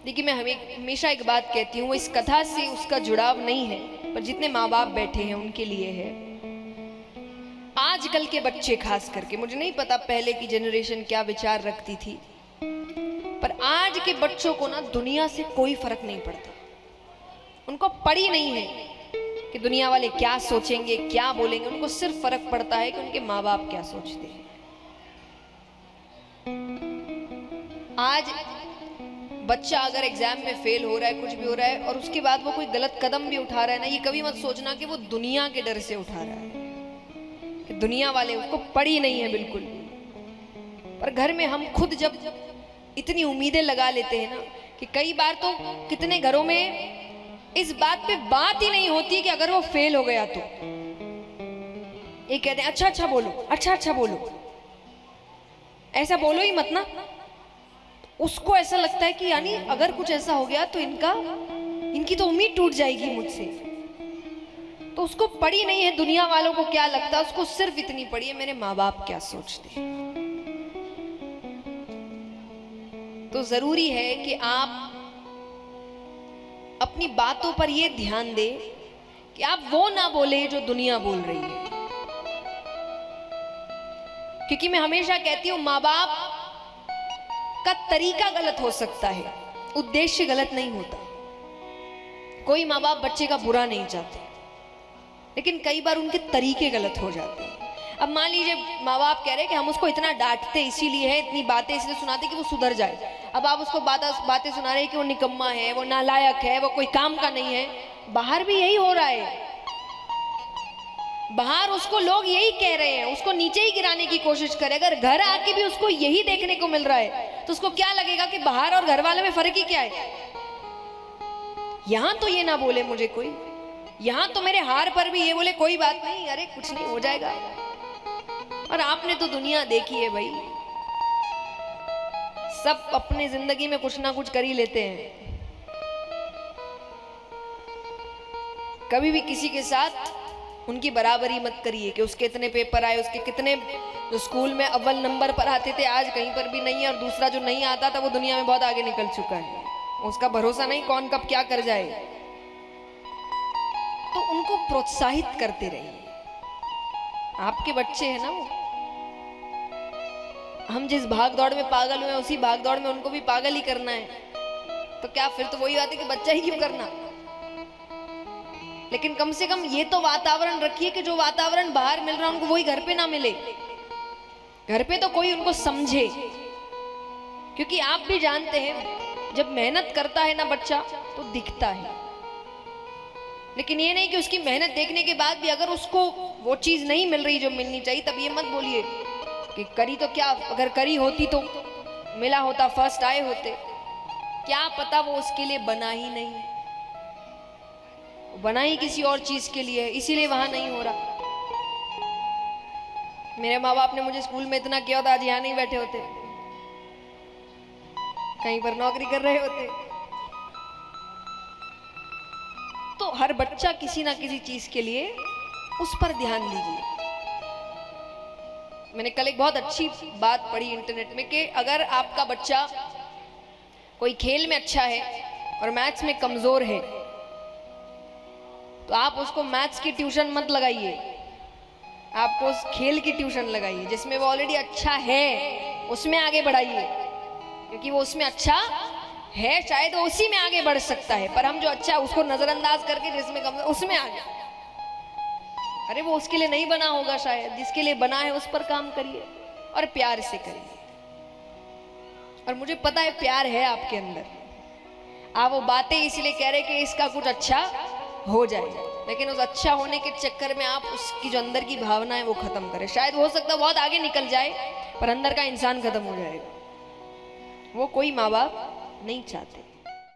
देखिए, मैं हमेशा एक बात कहती हूँ, इस कथा से उसका जुड़ाव नहीं है, पर जितने माँ बाप बैठे हैं उनके लिए है। आजकल के बच्चे खास करके, मुझे नहीं पता पहले की जनरेशन क्या विचार रखती थी, पर आज के बच्चों को ना दुनिया से कोई फर्क नहीं पड़ता। उनको पड़ी नहीं है कि दुनिया वाले क्या सोचेंगे, क्या बोलेंगे। उनको सिर्फ फर्क पड़ता है कि उनके माँ बाप क्या सोचते हैं। आज बच्चा अगर एग्जाम में फेल हो रहा है, कुछ भी हो रहा है, और उसके बाद वो कोई गलत कदम भी उठा रहा है ना, ये कभी मत सोचना कि वो दुनिया के डर से उठा रहा है, कि दुनिया वाले उसको पड़ी नहीं है बिल्कुल। पर घर में हम खुद जब इतनी उम्मीदें लगा लेते हैं ना, कि कई बार तो कितने घरों में इस बात पे बात ही नहीं होती कि अगर वो फेल हो गया तो ये कहते हैं अच्छा अच्छा बोलो, अच्छा अच्छा बोलो, ऐसा बोलो ही मत ना। उसको ऐसा लगता है कि यानी अगर कुछ ऐसा हो गया तो इनकी तो उम्मीद टूट जाएगी मुझसे। तो उसको पड़ी नहीं है दुनिया वालों को क्या लगता है, उसको सिर्फ इतनी पड़ी है मेरे माँ बाप क्या सोचते हैं। तो जरूरी है कि आप अपनी बातों पर यह ध्यान दें कि आप वो ना बोले जो दुनिया बोल रही है। क्योंकि मैं हमेशा कहती हूं, माँ बाप का तरीका गलत हो सकता है, उद्देश्य गलत नहीं होता। कोई माँ बाप बच्चे का बुरा नहीं चाहते, लेकिन कई बार उनके तरीके गलत हो जाते हैं। अब मान लीजिए माँ बाप कह रहे हैं कि हम उसको इतना डांटते इसीलिए है, इतनी बातें इसलिए सुनाते कि वो सुधर जाए। अब आप उसको बातें सुना रहे हैं कि वो निकम्मा है, वो नालायक है, वो कोई काम का नहीं है। बाहर भी यही हो रहा है, बाहर उसको लोग यही कह रहे हैं, उसको नीचे ही गिराने की कोशिश करे। अगर घर आके भी उसको यही देखने को मिल रहा है तो उसको क्या लगेगा कि बाहर और घर वाले में फर्क ही क्या है। यहां तो ये ना बोले मुझे कोई, यहां तो मेरे हार पर भी ये बोले कोई बात नहीं, अरे कुछ नहीं हो जाएगा। और आपने तो दुनिया देखी है भाई, सब अपने जिंदगी में कुछ ना कुछ कर ही लेते हैं। कभी भी किसी के साथ उनकी बराबरी मत करिए कि उसके इतने पेपर आए, उसके कितने जो स्कूल में अव्वल नंबर पर आते थे आज कहीं पर भी नहीं है, और दूसरा जो नहीं आता था वो दुनिया में बहुत आगे निकल चुका है। उसका भरोसा नहीं कौन कब क्या कर जाए। तो उनको प्रोत्साहित करते रहिए। आपके बच्चे हैं ना वो, हम जिस भाग दौड़ में पागल हुए उसी भाग दौड़ में उनको भी पागल ही करना है। तो क्या फिर तो वही बात है कि बच्चा ही क्यों करना। लेकिन कम से कम ये तो वातावरण रखिए कि जो वातावरण बाहर मिल रहा है उनको वही घर पे ना मिले। घर पे तो कोई उनको समझे, क्योंकि आप भी जानते हैं जब मेहनत करता है ना बच्चा तो दिखता है। लेकिन ये नहीं कि उसकी मेहनत देखने के बाद भी अगर उसको वो चीज नहीं मिल रही जो मिलनी चाहिए, तब ये मत बोलिए कि करी तो क्या, अगर करी होती तो मिला होता, फर्स्ट आए होते। क्या पता वो उसके लिए बना ही नहीं, बना ही किसी और चीज के लिए, इसीलिए वहां नहीं हो रहा। मेरे माँ बाप ने मुझे स्कूल में इतना किया था, आज यहाँ नहीं बैठे होते, कहीं पर नौकरी कर रहे होते। तो हर बच्चा किसी ना किसी चीज के लिए उस पर ध्यान दीजिए। मैंने कल एक बहुत अच्छी बात पढ़ी इंटरनेट में कि अगर आपका बच्चा कोई खेल में अच्छा है और मैथ्स में कमजोर है तो आप उसको मैथ्स की ट्यूशन मत लगाइए, आपको उस खेल की ट्यूशन लगाइए जिसमें वो ऑलरेडी अच्छा है, उसमें आगे बढ़ाइए। क्योंकि वो उसमें अच्छा है, शायद वो उसी में आगे बढ़ सकता है। पर हम जो अच्छा है उसको नजरअंदाज करके जिसमें कम उसमें आगे, अरे वो उसके लिए नहीं बना होगा, शायद जिसके लिए बना है उस पर काम करिए और प्यार से करिए। और मुझे पता है प्यार है आपके अंदर, आप वो बातें इसलिए कह रहे कि इसका कुछ अच्छा हो जाए, लेकिन उस अच्छा होने के चक्कर में आप उसकी जो अंदर की भावना है वो खत्म करें। शायद हो सकता है बहुत आगे निकल जाए, पर अंदर का इंसान खत्म हो जाएगा। वो कोई माँ बाप नहीं चाहते।